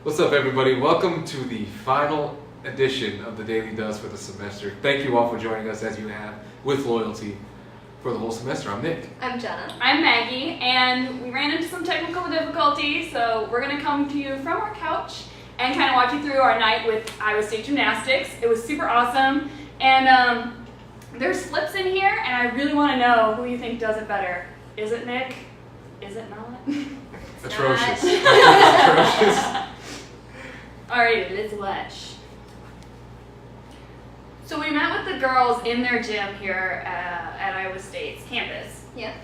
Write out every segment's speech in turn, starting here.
What's up, everybody? Welcome to the final edition of the Daily Does for the semester. Thank you all for joining us as you have with loyalty for the whole semester. I'm Nick. I'm Jenna. I'm Maggie, and we ran into some technical difficulties, so we're going to come to you from our couch and kind of walk you through our night with Iowa State Gymnastics. It was super awesome, and there's flips in here, and I really want to know who you think does it better. Is it Nick? Is it not? Atrocious. Not. Atrocious. Alright, let's watch. So we met with the girls in their gym here at Iowa State's campus. Yeah.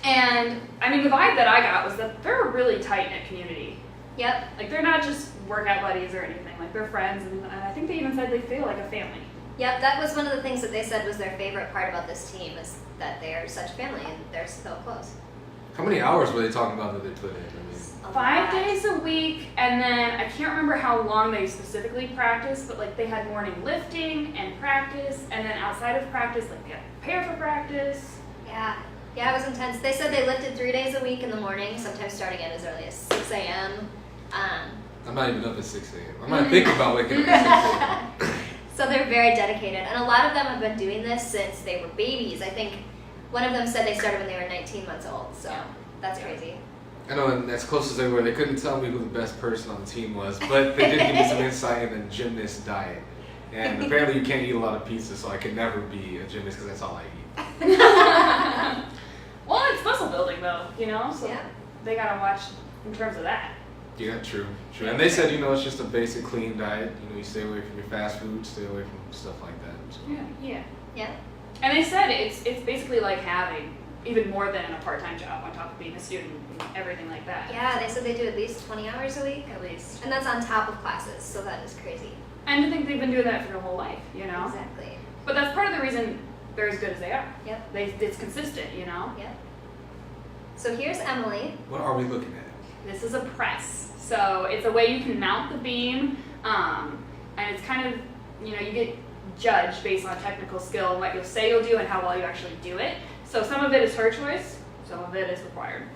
And, I mean, the vibe that I got was that they're a really tight-knit community. Yep. Like, they're not just workout buddies or anything. Like, they're friends, and I think they even said they feel like a family. Yep, that was one of the things that they said was their favorite part about this team is that they're such a family and they're so close. How many hours were they talking about that they put in? I mean, A 5 lot. days a week, and then I can't remember how long they specifically practiced, but, like, they had morning lifting and practice, and then outside of practice, like, they had to prepare for practice. Yeah. Yeah, it was intense. They said they lifted 3 days a week in the morning, sometimes starting at as early as 6 a.m. I'm not even up at 6 a.m. I'm not thinking about waking up at 6 a.m. So they're very dedicated, and a lot of them have been doing this since they were babies. I think one of them said they started when they were 19 months old, so that's crazy. I know, and as close as they were, they couldn't tell me who the best person on the team was, but they did give me some insight in the gymnast diet. And apparently you can't eat a lot of pizza, so I could never be a gymnast because that's all I eat. Well, it's muscle building, though, you know? So Yeah. they gotta watch in terms of that. Yeah, true. And they said, it's just a basic clean diet. You stay away from your fast food, stay away from stuff like that. So. Yeah. Yeah. And they said it's basically like having even more than a part-time job on top of being a student and everything like that. Yeah, they said they do at least 20 hours a week. At least. And that's on top of classes, so that is crazy. And to think they've been doing that for their whole life, you know? Exactly. But that's part of the reason they're as good as they are. Yep. It's consistent, you know? Yep. So here's Emily. What are we looking at? This is a press. So it's a way you can mount the beam, and it's kind of, you get judged based on technical skill and what you'll say you'll do and how well you actually do it. So some of it is her choice, some of it is required.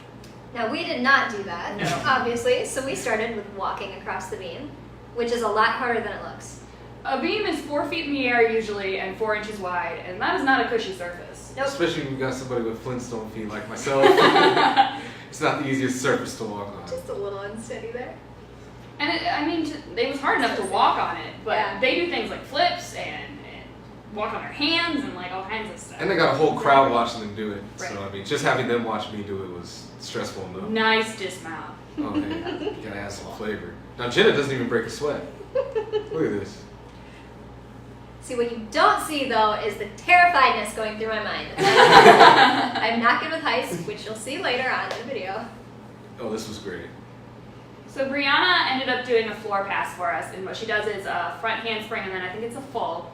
Now we did not do that, No. obviously, so we started with walking across the beam, which is a lot harder than it looks. A beam is 4 feet in the air usually and 4 inches wide, and that is not a cushy surface. Nope. Especially when you got somebody with Flintstone feet like myself. It's not the easiest surface to walk on. Just a little unsteady there. And it was hard enough to walk on it, but Yeah. they do things like flips and walk on their hands and like all kinds of stuff. And they got a whole crowd watching them do it. Right. So, just having them watch me do it was stressful enough. Nice dismount. Okay, you gotta add some flavor. Now, Jenna doesn't even break a sweat. Look at this. See, what you don't see, though, is the terrifiedness going through my mind. I'm not good with heights, which you'll see later on in the video. Oh, this was great. So Brianna ended up doing a floor pass for us, and what she does is a front handspring, and then I think it's a full.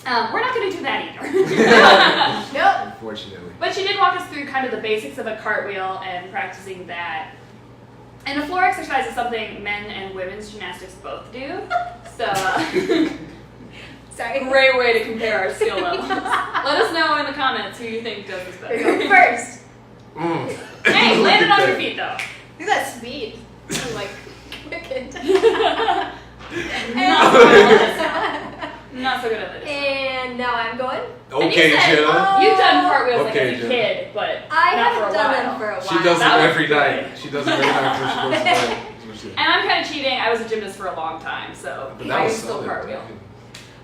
We're not going to do that either. Nope. Unfortunately. But she did walk us through kind of the basics of a cartwheel and practicing that. And the floor exercise is something men and women's gymnastics both do. So, Sorry. great way to compare our skill levels. Let us know in the comments who you think does this better. Go first. Hey, land it on your feet though. Look at that speed. I'm like, quickened. Not so good at this. And now I'm going. Okay, And you said, Jenna. You've done cartwheels Okay, like as a Jenna. kid, but I not haven't for a done while. them for a while. She does That it was every good. night. She does it every night before she goes to bed. That's what she does. And I'm kind of cheating. I was a gymnast for a long time, so But I that can was still solid. cartwheel.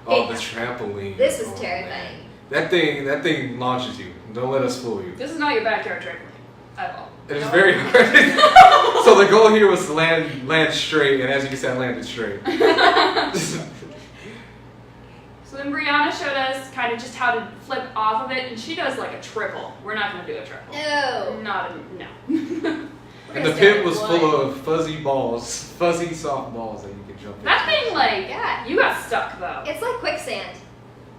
Oh, the trampoline. This was Oh, terrifying. man. That thing launches you. Don't let us fool you. This is not your backyard trampoline at all. It is No. very hard. So the goal here was to land straight, and as you can see, I landed straight. So then Brianna showed us kind of just how to flip off of it, and she does like a triple. We're not going to do a triple. No. No. We're And gonna the start pit with was one. full of fuzzy soft balls that you could jump into. That thing, like, Yeah. you got stuck though. It's like quicksand.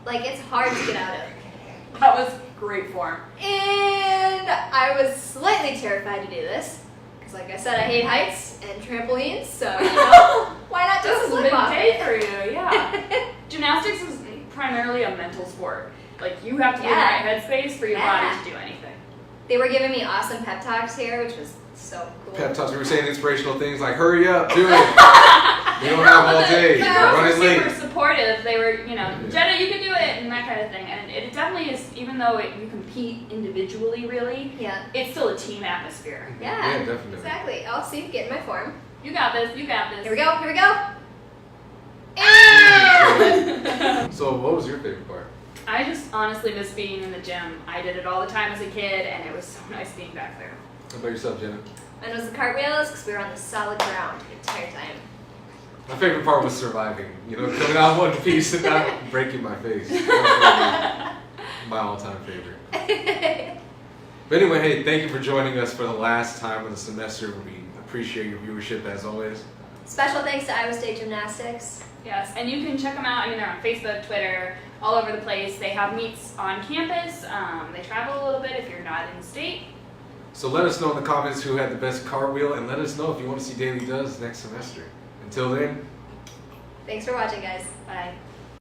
Like, it's hard to get out of. That was great form. And I was slightly terrified to do this. Because, like I said, I hate heights and trampolines, so, why not This just is a flip big off day it? for you, yeah. Gymnastics is primarily a mental sport. Like, you have to be in the Yeah. right headspace for your Yeah. body to do anything. They were giving me awesome pep talks here, which was So cool. Pep talks. We were saying inspirational things like, "Hurry up, do it." We don't have all day. The We're girls were running super late. supportive. They were, Jenna, you can do it, and that kind of thing. And it definitely is, even though you compete individually, really, Yeah. it's still a team atmosphere. Yeah. Yeah, definitely. Exactly. I'll see. Get in my form. You got this. You got this. Here we go. Here we go. So, what was your favorite part? I just honestly miss being in the gym. I did it all the time as a kid, and it was so nice being back there. How about yourself, Jenna? Mine was the cartwheels because we were on the solid ground the entire time. My favorite part was surviving. Coming out in one piece and not breaking my face. That was my all-time favorite. But anyway, hey, thank you for joining us for the last time of the semester. We appreciate your viewership as always. Special thanks to Iowa State Gymnastics. Yes, and you can check them out. I mean, they're on Facebook, Twitter, all over the place. They have meets on campus. They travel a little bit if you're not in state. So let us know in the comments who had the best cartwheel, and let us know if you want to see Daily Does next semester. Until then, Thanks for watching, guys. Bye.